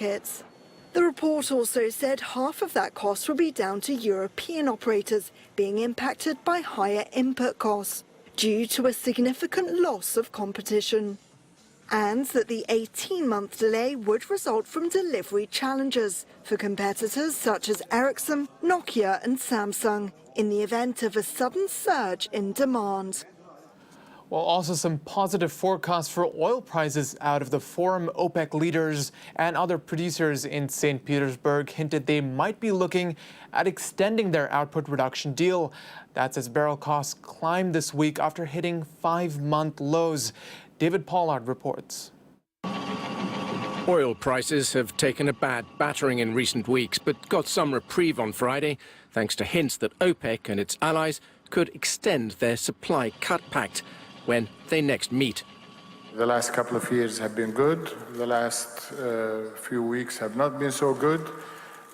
markets. The report also said half of that cost would be down to European operators being impacted by higher input costs due to a significant loss of competition, and that the 18-month delay would result from delivery challenges for competitors such as Ericsson, Nokia and Samsung in the event of a sudden surge in demand. Well, also some positive forecasts for oil prices out of the forum. OPEC leaders and other producers in St. Petersburg hinted they might be looking at extending their output reduction deal. That's as barrel costs climbed this week after hitting 5-month lows. David Pollard reports. Oil prices have taken a bad battering in recent weeks, but got some reprieve on Friday, thanks to hints that OPEC and its allies could extend their supply cut pact when they next meet. The last couple of years have been good. The last few weeks have not been so good.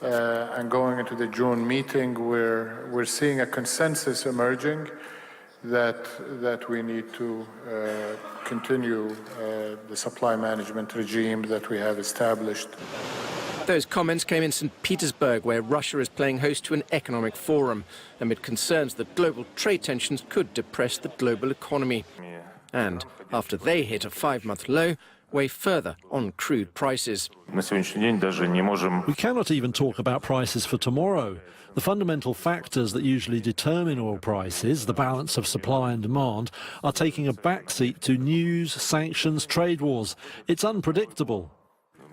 And going into the June meeting, we're seeing a consensus emerging that we need to continue the supply management regime that we have established. Those comments came in St. Petersburg, where Russia is playing host to an economic forum, amid concerns that global trade tensions could depress the global economy. And after they hit a 5-month low, weigh further on crude prices. We cannot even talk about prices for tomorrow. The fundamental factors that usually determine oil prices, the balance of supply and demand, are taking a backseat to news, sanctions, trade wars. It's unpredictable.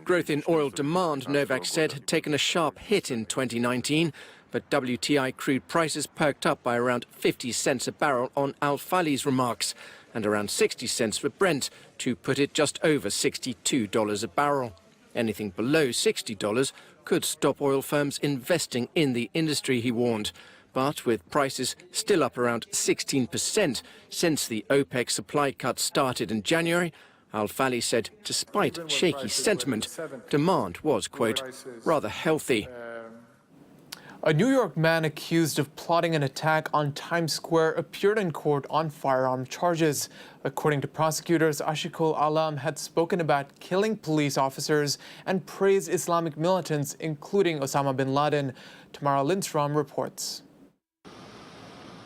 Growth in oil demand, Novak said, had taken a sharp hit in 2019, but WTI crude prices perked up by around 50 cents a barrel on Al-Fali's remarks, and around 60 cents for Brent, to put it just over $62 a barrel. Anything below $60 could stop oil firms investing in the industry, he warned. But with prices still up around 16% since the OPEC supply cut started in January, Al-Fali said despite shaky sentiment, demand was, quote, rather healthy. A New York man accused of plotting an attack on Times Square appeared in court on firearm charges. According to prosecutors, Ashikul Alam had spoken about killing police officers and praised Islamic militants, including Osama bin Laden. Tamara Lindstrom reports.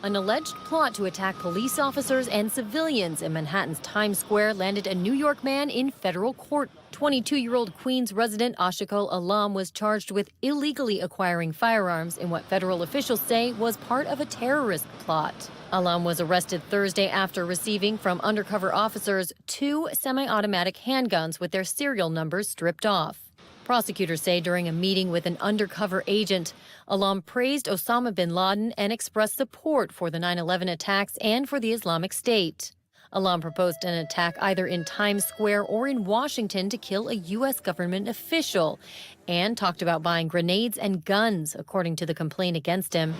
An alleged plot to attack police officers and civilians in Manhattan's Times Square landed a New York man in federal court. 22-year-old Queens resident Ashikul Alam was charged with illegally acquiring firearms in what federal officials say was part of a terrorist plot. Alam was arrested Thursday after receiving from undercover officers 2 semi-automatic handguns with their serial numbers stripped off. Prosecutors say during a meeting with an undercover agent, Alam praised Osama bin Laden and expressed support for the 9/11 attacks and for the Islamic State. Alam proposed an attack either in Times Square or in Washington to kill a U.S. government official and talked about buying grenades and guns, according to the complaint against him.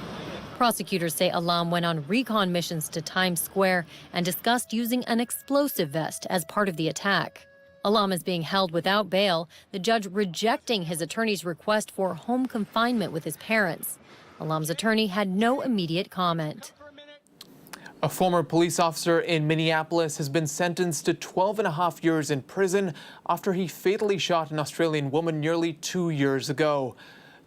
Prosecutors say Alam went on recon missions to Times Square and discussed using an explosive vest as part of the attack. Alam is being held without bail, the judge rejecting his attorney's request for home confinement with his parents. Alam's attorney had no immediate comment. A former police officer in Minneapolis has been sentenced to 12.5 years in prison after he fatally shot an Australian woman nearly 2 years ago.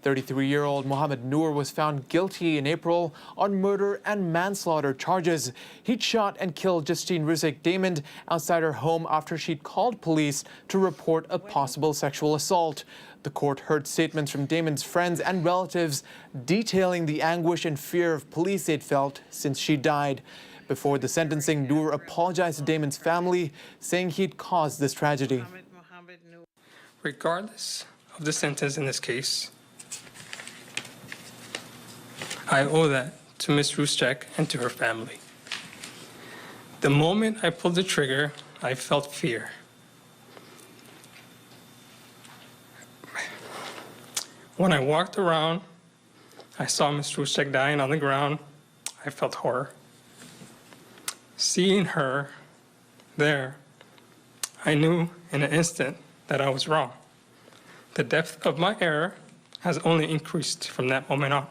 33-year-old Mohammed Noor was found guilty in April on murder and manslaughter charges. He'd shot and killed Justine Ruzick-Damond outside her home after she'd called police to report a possible sexual assault. The court heard statements from Damond's friends and relatives detailing the anguish and fear of police they'd felt since she died. Before the sentencing, Noor apologized to Damond's family, saying he'd caused this tragedy. Regardless of the sentence in this case, I owe that to Ms. Ruzick and to her family. The moment I pulled the trigger, I felt fear. When I walked around, I saw Ms. Ruzick dying on the ground. I felt horror. Seeing her there, I knew in an instant that I was wrong. The depth of my error has only increased from that moment on.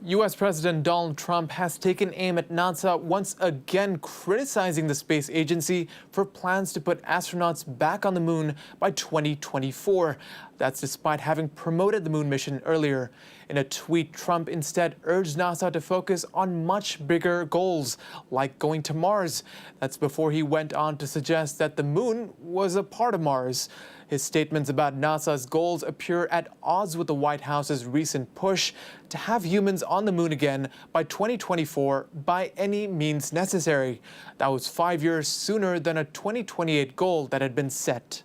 U.S. President Donald Trump has taken aim at NASA, once again criticizing the space agency for plans to put astronauts back on the moon by 2024. That's despite having promoted the moon mission earlier. In a tweet, Trump instead urged NASA to focus on much bigger goals, like going to Mars. That's before he went on to suggest that the moon was a part of Mars. His statements about NASA's goals appear at odds with the White House's recent push to have humans on the moon again by 2024 by any means necessary. That was 5 years sooner than a 2028 goal that had been set.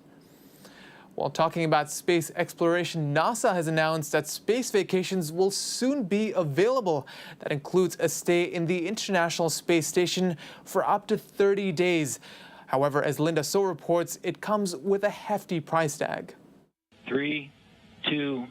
While talking about space exploration, NASA has announced that space vacations will soon be available. That includes a stay in the International Space Station for up to 30 days. However, as Linda So reports, it comes with a hefty price tag. 3, 2,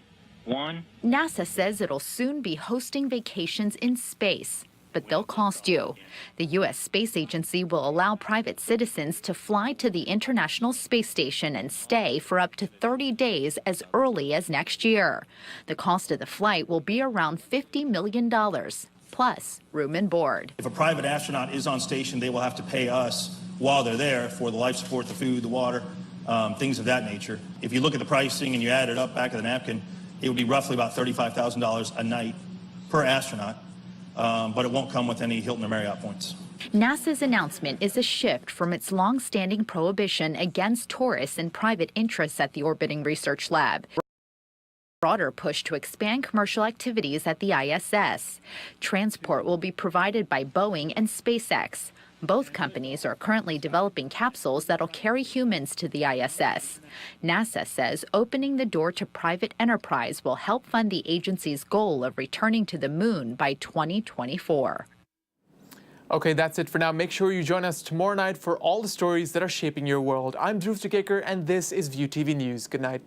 1. NASA says it'll soon be hosting vacations in space, but they'll cost you. The U.S. Space Agency will allow private citizens to fly to the International Space Station and stay for up to 30 days as early as next year. The cost of the flight will be around $50 million, plus room and board. If a private astronaut is on station, they will have to pay us while they're there for the life support, the food, the water, things of that nature. If you look at the pricing and you add it up back of the napkin, it would be roughly about $35,000 a night per astronaut, but it won't come with any Hilton or Marriott points. NASA's announcement is a shift from its long-standing prohibition against tourists and private interests at the orbiting research lab. Broader push to expand commercial activities at the ISS. Transport will be provided by Boeing and SpaceX. Both companies are currently developing capsules that'll carry humans to the ISS. NASA says opening the door to private enterprise will help fund the agency's goal of returning to the moon by 2024. Okay, that's it for now. Make sure you join us tomorrow night for all the stories that are shaping your world. I'm Dhruv Tikekar, and this is View TV News. Good night.